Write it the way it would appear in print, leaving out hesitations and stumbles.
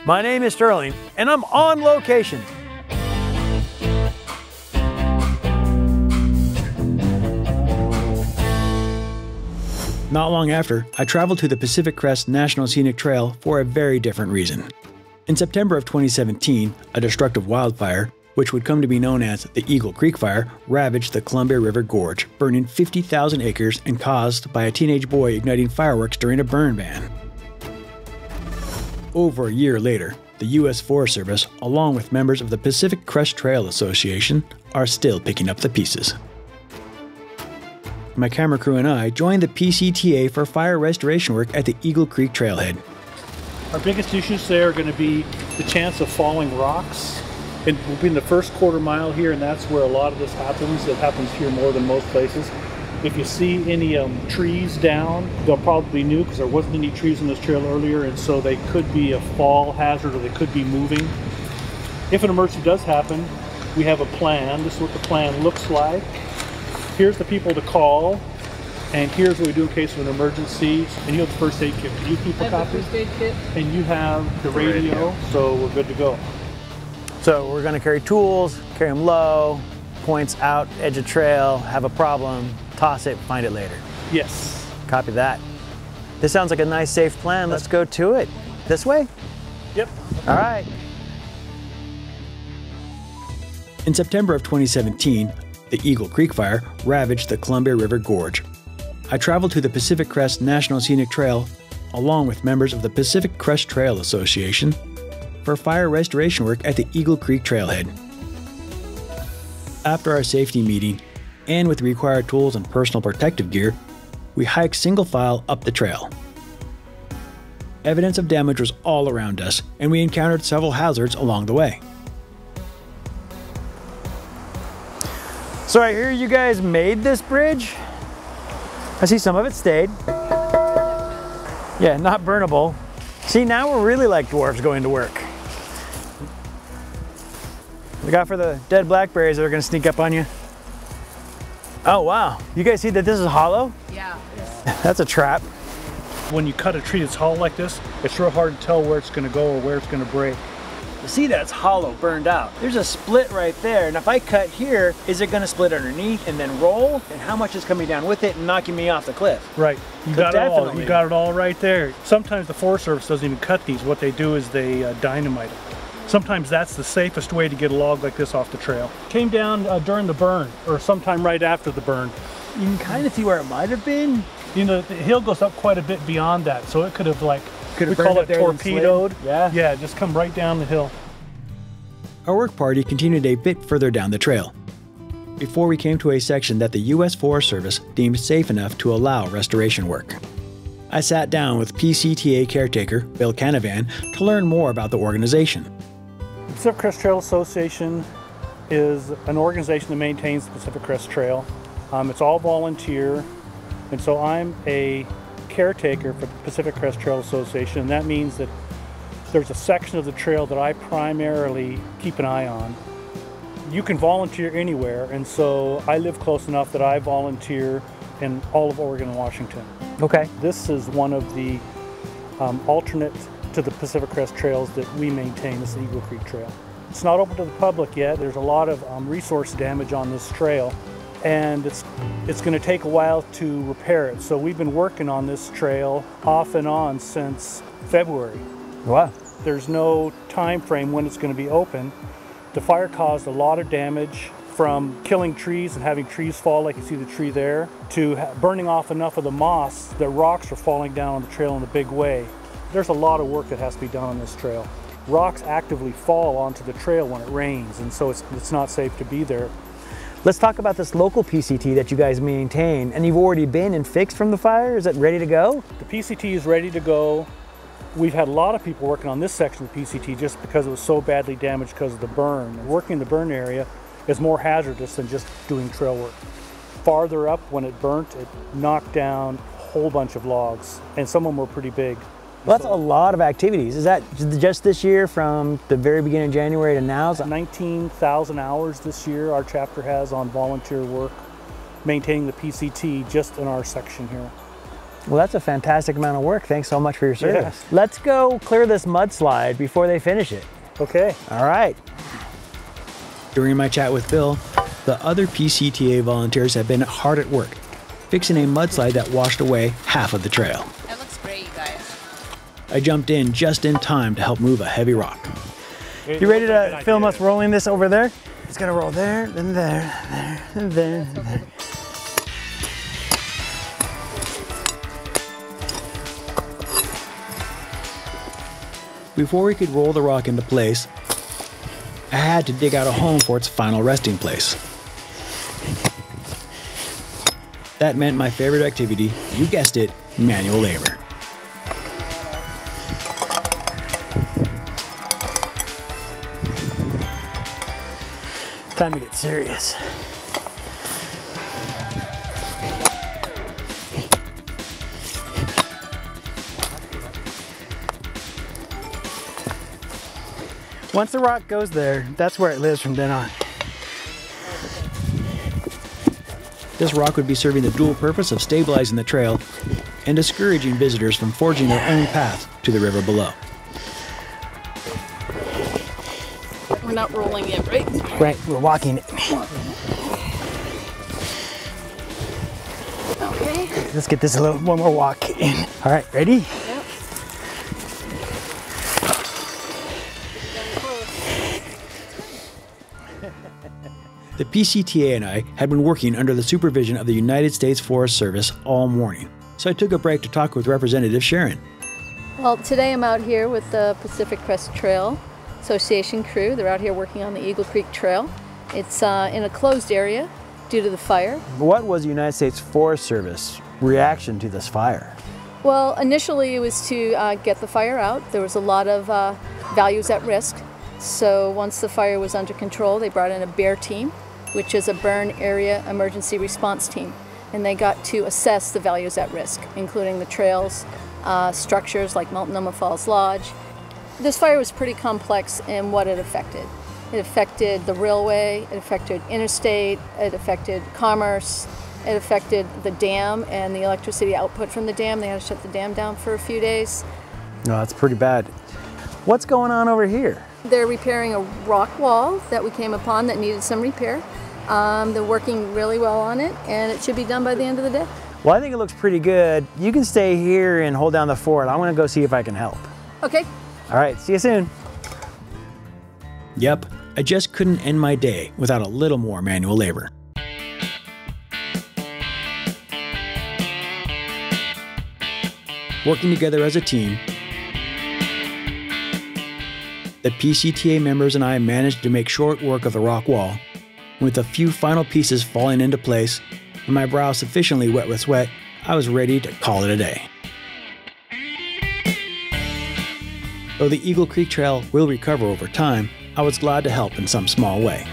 My name is Sterling, and I'm on location. Not long after, I traveled to the Pacific Crest National Scenic Trail for a very different reason. In September of 2017, a destructive wildfire, which would come to be known as the Eagle Creek Fire, ravaged the Columbia River Gorge, burning 50,000 acres and caused by a teenage boy igniting fireworks during a burn ban. Over a year later, the U.S. Forest Service, along with members of the Pacific Crest Trail Association, are still picking up the pieces. My camera crew and I joined the PCTA for fire restoration work at the Eagle Creek Trailhead. Our biggest issues there are going to be the chance of falling rocks. And we'll be in the first quarter mile here, and that's where a lot of this happens. It happens here more than most places. If you see any trees down, they'll probably be new because there wasn't any trees on this trail earlier, and so they could be a fall hazard or they could be moving. If an emergency does happen, we have a plan. This is what the plan looks like. Here's the people to call, and here's what we do in case of an emergency. And you have the first aid kit. Can you keep a copy? I have the first aid kit. And you have the radio, so we're good to go. So we're going to carry tools, carry them low, points out, edge of trail, have a problem, toss it, find it later. Yes. Copy that. This sounds like a nice, safe plan. Let's go to it. This way? Yep. All right. In September of 2017, the Eagle Creek Fire ravaged the Columbia River Gorge. I traveled to the Pacific Crest National Scenic Trail, along with members of the Pacific Crest Trail Association, for fire restoration work at the Eagle Creek Trailhead. After our safety meeting, and with the required tools and personal protective gear, we hiked single file up the trail. Evidence of damage was all around us, and we encountered several hazards along the way. So I hear you guys made this bridge. I see some of it stayed. Yeah, not burnable. See, now we're really like dwarves going to work. Look out for the dead blackberries that are gonna sneak up on you. Oh wow, you guys see that this is hollow? Yeah. That's a trap. When you cut a tree that's hollow like this, it's real hard to tell where it's going to go or where it's going to break. See, that's hollow, burned out. There's a split right there, and if I cut here, is it gonna split underneath and then roll? And how much is coming down with it and knocking me off the cliff? Right, you got it all. You got it all right there. Sometimes the Forest Service doesn't even cut these. What they do is they dynamite it. Sometimes that's the safest way to get a log like this off the trail. Came down during the burn, or sometime right after the burn. You can kind of see where it might have been. You know, the hill goes up quite a bit beyond that, so it could have we call it there torpedoed. Yeah, just come right down the hill. Our work party continued a bit further down the trail, before we came to a section that the U.S. Forest Service deemed safe enough to allow restoration work. I sat down with PCTA caretaker Bill Canavan to learn more about the organization. The Pacific Crest Trail Association is an organization that maintains the Pacific Crest Trail. It's all volunteer, and so I'm a caretaker for the Pacific Crest Trail Association, and that means that there's a section of the trail that I primarily keep an eye on. You can volunteer anywhere, and so I live close enough that I volunteer in all of Oregon and Washington. Okay. This is one of the alternate to the Pacific Crest trails that we maintain. This is the Eagle Creek Trail. It's not open to the public yet. There's a lot of resource damage on this trail, and it's going to take a while to repair it. So we've been working on this trail off and on since February. Wow. There's no time frame when it's going to be open. The fire caused a lot of damage, from killing trees and having trees fall, like you see the tree there, to burning off enough of the moss that rocks are falling down on the trail in a big way. There's a lot of work that has to be done on this trail. Rocks actively fall onto the trail when it rains, and so it's not safe to be there. Let's talk about this local PCT that you guys maintain, and you've already been and fixed from the fire. Is it ready to go? The PCT is ready to go. We've had a lot of people working on this section of the PCT just because it was so badly damaged because of the burn. Working in the burn area is more hazardous than just doing trail work. Farther up, when it burnt, it knocked down a whole bunch of logs, and some of them were pretty big. Well, that's a lot of activities. Is that just this year, from the very beginning of January to now? 19,000 hours this year our chapter has on volunteer work, maintaining the PCT just in our section here. Well, that's a fantastic amount of work. Thanks so much for your service. Yes. Let's go clear this mudslide before they finish it. Okay. All right. During my chat with Bill, the other PCTA volunteers have been hard at work, fixing a mudslide that washed away half of the trail. That looks great, you guys. I jumped in just in time to help move a heavy rock. You ready to film us rolling this over there? It's gonna roll there, then there, and there. Before we could roll the rock into place, I had to dig out a home for its final resting place. That meant my favorite activity, you guessed it, manual labor. Time to get serious. Once the rock goes there, that's where it lives from then on. This rock would be serving the dual purpose of stabilizing the trail and discouraging visitors from forging their own path to the river below. We're not rolling it, right? Right, we're walking it. Okay. Let's get this one more walk in. All right, ready? Yep. The PCTA and I had been working under the supervision of the United States Forest Service all morning, so I took a break to talk with Representative Sharon. Well, today I'm out here with the Pacific Crest Trail Association crew. They're out here working on the Eagle Creek Trail. It's in a closed area due to the fire. What was the United States Forest Service reaction to this fire? Well, initially it was to get the fire out. There was a lot of values at risk. So once the fire was under control, they brought in a BEAR team, which is a Burn Area Emergency Response Team. And they got to assess the values at risk, including the trails, structures like Multnomah Falls Lodge. This fire was pretty complex in what it affected. It affected the railway, it affected interstate, it affected commerce, it affected the dam and the electricity output from the dam. They had to shut the dam down for a few days. No, that's pretty bad. What's going on over here? They're repairing a rock wall that we came upon that needed some repair. They're working really well on it, and it should be done by the end of the day. Well, I think it looks pretty good. You can stay here and hold down the fort. I'm gonna go see if I can help. Okay. All right, see you soon. Yep, I just couldn't end my day without a little more manual labor. Working together as a team, the PCTA members and I managed to make short work of the rock wall, with a few final pieces falling into place and my brow sufficiently wet with sweat. I was ready to call it a day. Though the Eagle Creek Trail will recover over time, I was glad to help in some small way.